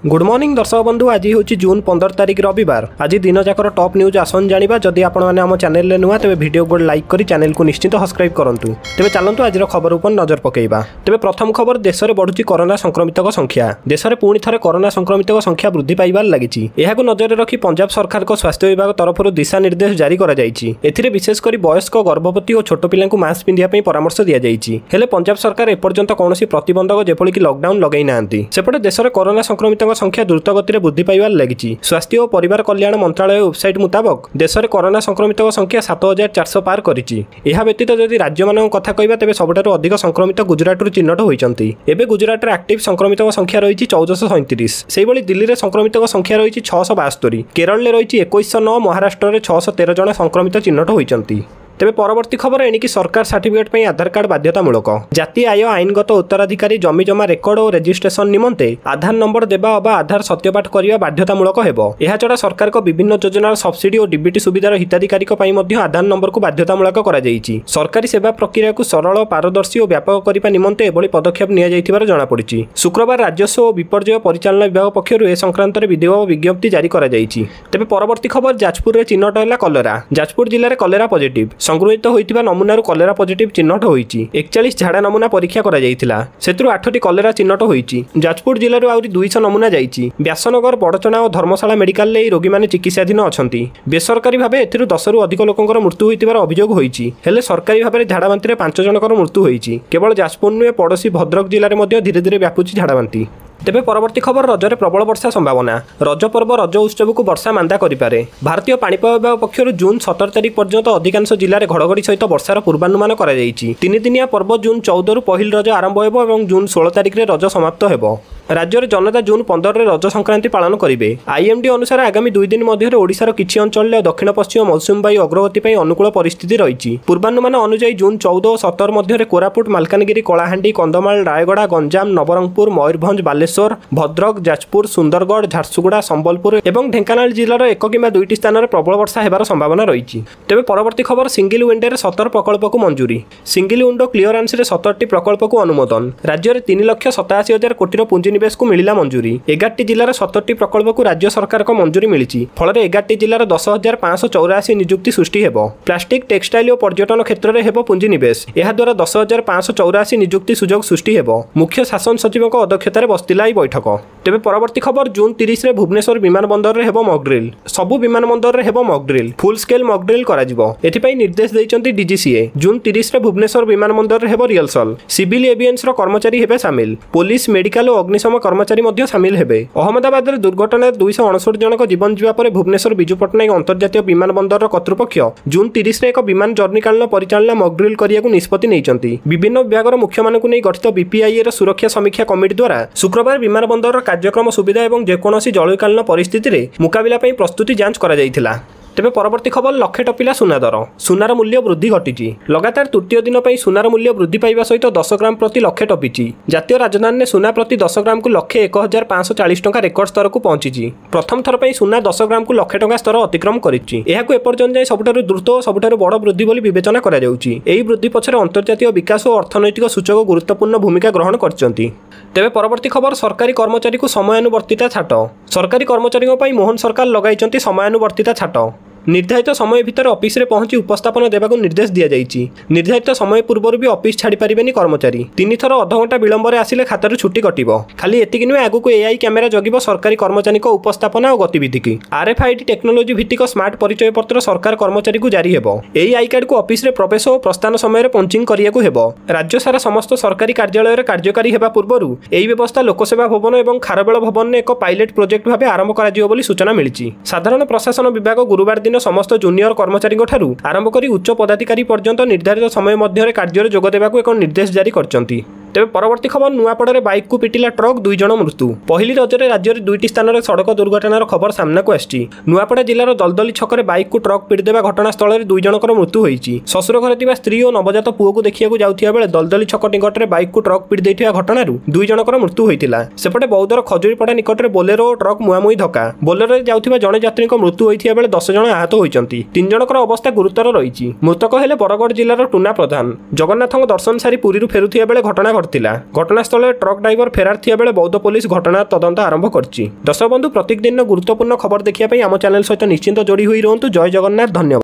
Good morning दर्शक बंधु। आज हूँ जून 15 तारिख रविवार। आज दिन जाकर टॉप न्यूज आसन जाना। जदि आपम चैनल नुआ तेज वीडियो को लाइक कर चैनल को निश्चित सब्सक्राइब करूँ। तेज चलतु आज खबर उपर नजर पकेबा। तेज प्रथम खबर, देश में बढ़ुची कोरोना संक्रमित संख्या। देश में पुणी थे कोरोना संक्रमित संख्या वृद्धि पाइबार लगी। यह नजर रखी पंजाब सरकार स्वास्थ्य विभाग तरफ दिशा निर्देश जारी कर विशेषकर वयस्क, गर्भवती और छोट पिला मास्क पिंधापी परामर्श दि जाए। पंजाब सरकार एपर्यंत कौन प्रतिबंधक जेपरिक लॉकडाउन लगे ना। सेपटे देश में कोरोना संक्रमित संख्या द्रुत गति वृद्धि पाइबार लगी। स्वास्थ्य और परिवार कल्याण मंत्रालय वेबसाइट मुताबक देश में कोरोना संक्रमित संख्या 7400 पार करिछि। यह व्यतीत जदि राज्य मान कथा कहबा तेबे सबठारु अधिक संक्रमित गुजरात चिन्हट होइछन्ति। एबे गुजरात रे एक्टिव संक्रमित संख्या रही 1437। सेहिभଳି दिल्ली रे संक्रमित संख्या रही 672। केरल रे रही 2109। महाराष्ट्र रे 613 जन संक्रमित चिन्हट होइछन्ति। तेज परवर्ती खबर, एणिकी सरकार सर्टिफिकेट आधार कार्ड बाध्यतामूलक। जातीय आय आईनगत उत्तराधिकारी जमी जमा रेकर्ड और रेजिस्ट्रेशन निमंते आधार नंबर देवा अबा आधार सत्यपाठ करने बाध्यतामूलक हेबो। एहा छडा सरकार को विभिन्न योजनार सब्सिडी और डीबीटी सुविधार हिताधिकारी आधार नंबर को बाध्यतामूलक करा जायछि। सरकारी सेवा प्रक्रिया को सरल, पारदर्शी और व्यापक करने निमंते एभली पदक्षेप निया जायथिबार जणा पड़िछि। शुक्रवार राजस्व और विपर्यय परिचालन विभाग पक्षरु ए संक्रांत विधिवत विज्ञप्ति जारी करा जायछि। तेबे परवर्ती खबर, जाजपुर रे चिन्हट हैला कलेरा। जाजपुर जिले में कलेरा पॉजिटिव संगृहीत होइतिबा नमूनारू कलेरा पॉजिटिव चिन्हट होइछि। 41 झाड़ा नमूना परीक्षा करा जायथिला। सेतरु 8टी कलेरा चिन्हट होइछि। जाजपुर जिल्लारू आउरी 200 नमूना जाइछि। व्यासनगर, बड़चना और धर्मशाला मेडिकल ले रोगी माने चिकित्साधीन अछंती। बेसरकारी भाबे एथिरु 10 रु अधिक लोकंकर मृत्यु होइतिबार अभियोग होइछि। हेले सरकारी भाबे झाड़ाबांती रे 5 जनकर मृत्यु होइछि। केवल जाजपुर नुहे, पड़ोशी भद्रक जिल्ला रे मध्ये धीरे धीरे व्यापुछि झाड़ाबांती। तेबे परवर्ती खबर, रजरे प्रबल वर्षा संभावना। रज पर्व रज उत्सव को वर्षा मांदा करिपारे। भारतीय पाणीपाग विभाग पक्षरु जून 17 तारिख पर्यंत अधिकांश जिले में घड़घड़ी सहित वर्षार पूर्वानुमान करा जायछि। 3 दिनिया पर्व जून 14 रु पहिल रज आरंभ हेबो और जून 16 तारिख रे रज समाप्त हेबो। राज्य में जनता जून 15 रे रज संक्रांति पालन करेंगे। आईएमडी अनुसार आगामी 2 दिन मध्य ओडिशार किछि अंचल दक्षिण पश्चिम मौसुमी वायु अग्रगति पर अनुकूल परिस्थिति रही। पूर्वानुमान अनुसार जून 14 और 17 मध्य कोरापुट, मालकानगिरी, कलाहांडी, कंधमाल, रायगड़ा, गंजाम, नवरंगपुर, मयूरभंज, बालेश्वर, भद्रक, जाजपुर, सुंदरगढ़, झारसुगुड़ा, संबलपुर और ढेंकानाल जिलार 1 किंवा 2टी स्थान में प्रबल वर्षा होबार संभावना रही। तेज परवर्ती खबर, सिंगल विंडो 17 प्रकल्प को मंजूरी। सिंगल विंडो क्लियरेंस 17टी प्रकल्प को अनुमोदन। राज्य में 3,87,000 कोटी पुंजी निवेश को मिला मंजूरी। 11टी जिलार 17टी प्रकल्प को राज्य सरकार को मंजूरी मिली। फल 11टी जिलार 10,584 नियुक्ति सृष्टि हेबो। प्लास्टिक, टेक्सटाइल और पर्यटन क्षेत्र में हेबो पुंजी निवेश। यह द्वारा 10,584 नियुक्ति सुजोग सृष्टि हेबो। मुख्य शासन सचिव अध्यक्षतार बसतिला ई बैठक। तेबे परवर्ती खबर, जून 30 रे भुवनेश्वर विमान बंदर रे हेबो मॉक ड्रिल। सबु विमान बंदर रे हेबो mock drill. Full scale mock drill करा जिवो। एथिपई निर्देश दैचंती डीजीसीए। जून 30 रे भुवनेश्वर विमान बंदर रे हेबो रिहर्सल। सिविल एविएन्स रो कर्मचारी हेबे शामिल। पुलिस, मेडिकल और अग्निशम कर्मचारी मध्य शामिल हेबे। अहमदाबाद रे दुर्घटना 259 जनक जीवन जीवा पर भुवनेश्वर विजु पट्टनायक अंतर्जातीय विमान बंदर कर्तृपक्ष जून 30 रे एक विमान जर्नीकालीन परिचालना मॉक ड्रिल करिया निष्पत्ति नैचंती। विभिन्न विभागर मुख्य मानकु नै गठित बीपीआईए रो सुरक्षा समीक्षा कमिटी द्वारा शुक्रवार विमान बंदर कार्यक्रम सुविधा और जेकोसी जलकालीन परिस्थिति रे मुकाबिला पई प्रस्तुति जांच करा जायथिला। तेबे परवर्ती खबर, लक्षे टपिला सुना दर। सुनार मूल्य वृद्धि घटी। लगातार तृतीय दिन पर सुनार मूल्य वृद्धि पाइबा सहित 10 ग्राम प्रति लक्षे टपिछि। जातीय राजधानी में सुना प्रति 10 ग्राम को लक्षे 1,540 टंका रेकर्ड स्तर को पहुंची। प्रथम थर पर सुना 10 ग्राम को लक्षे टंका स्तर अतिक्रम करिछि। एहाकु एपर्यंत जाय सबठारु द्रुत और सबठारु बड़ वृद्धि बोली विवेचना करा जाउछि। एही वृद्धि पछरे अंतर्जातीय विकास और अर्थनैतिक सूचक गुरुत्वपूर्ण भूमिका ग्रहण करछन्ति। तेबे परवर्ती खबर, सरकारी कर्मचारी को समयानुवर्तिता छाट। सरकारी कर्मचारी पई मोहन सरकार लगाइछन्ति समयानुवर्तिता छाट। निर्धारित समय भितर ऑफिस रे पहुंची उपस्थापन देवाक निर्देश दिया जायछि। निर्धारित समय पूर्व भी ऑफिस छाड़ी पारिबेनी कर्मचारी। 3 थर अध घंटा विलंब रे आसिले खातार छुट्टी कटिबो। खाली एतिक नुहे, आगु को एआई कैमेरा जगिबो सरकारी कर्मचारी को उपस्थापना और गतिविधि की। आरएफआईडी टेक्नोलोजी भित्तिक स्मार्ट परिचय पत्र सरकार कर्मचारी को जारी हेबो। एई आई कार्ड को ऑफिस रे प्रवेश और प्रस्थान समय रे पंचिंग करिया को हेबो। राज्य सारा समस्त सरकारी कार्यालय रे कार्यकारी हेबा पूर्वरु एई व्यवस्था लोकसेवा भवन और खारबेल भवन ने एक पायलट प्रोजेक्ट भाबे आरंभ करा जिवो बोली सूचना मिलिछि। साधारण प्रशासन विभाग गुरुवार समस्त जूनियर कर्मचारी आरंभ कर उच्च पदाधिकारी पर्यंत निर्धारित समय मध्य कार्य जोग देवाक एक निर्देश जारी करछन्ति। तेज परवर्ती खबर, नुआपड़ा बाइक को पिटिला ट्रक, 2 जन मृत्यु। पहली रजरे राज्य में 2टी स्थान में सड़क दुर्घटनार खबर सामना को आसी। नुआपड़ा जिलार दलदली छकरे बाइक को ट्रक पिटिदेवा घटनास्थल में 2 जनकर मृत्यु होइछि। शशुर घर थिबा स्त्री और नवजात पुओ को देखिया जाउथिया बेले दलदली छक निकट में बाइक को ट्रक पिट दैथिबा घटनारू 2 जनकर मृत्यु होइतिला। सेपटे बौद्धर खजुरीपड़ा निकट में बोलेरो और ट्रक मुहामुही धक्का। बोलेरो रे जाउथिबा जणे यात्री मृत्यु होइथिया बेले 10 जन आहत होइछन्ति। 3 जनकर अवस्था गुरुतर रहिछि। मृतक हेले बरगढ़ जिलार टुना प्रधान। जगन्नाथ दर्शन सारी पुरी फेरुथिया बेले घटना କରିଥିଲା। ଘଟଣାସ୍ଥଳରେ ଟ୍ରକ୍ ଡ୍ରାଇଭର ଫେରାର ଥିବା ବେଳେ ବୌଦ୍ଧ ପୁଲିସ ଘଟଣା ତଦନ୍ତ ଆରମ୍ଭ କରିଛି। ଦର୍ଶକ ବନ୍ଧୁ, ପ୍ରତ୍ୟେକ ଦିନ ଗୁରୁତ୍ୱପୂର୍ଣ୍ଣ ଖବର ଦେଖିବା ପାଇଁ ଆମ ଚ୍ୟାନେଲ ସହିତ ନିଶ୍ଚିନ୍ତ ଯୋଡ଼ି ହୋଇ ରୁହନ୍ତୁ। ଜୟ ଜଗନ୍ନାଥ, ଧନ୍ୟବାଦ।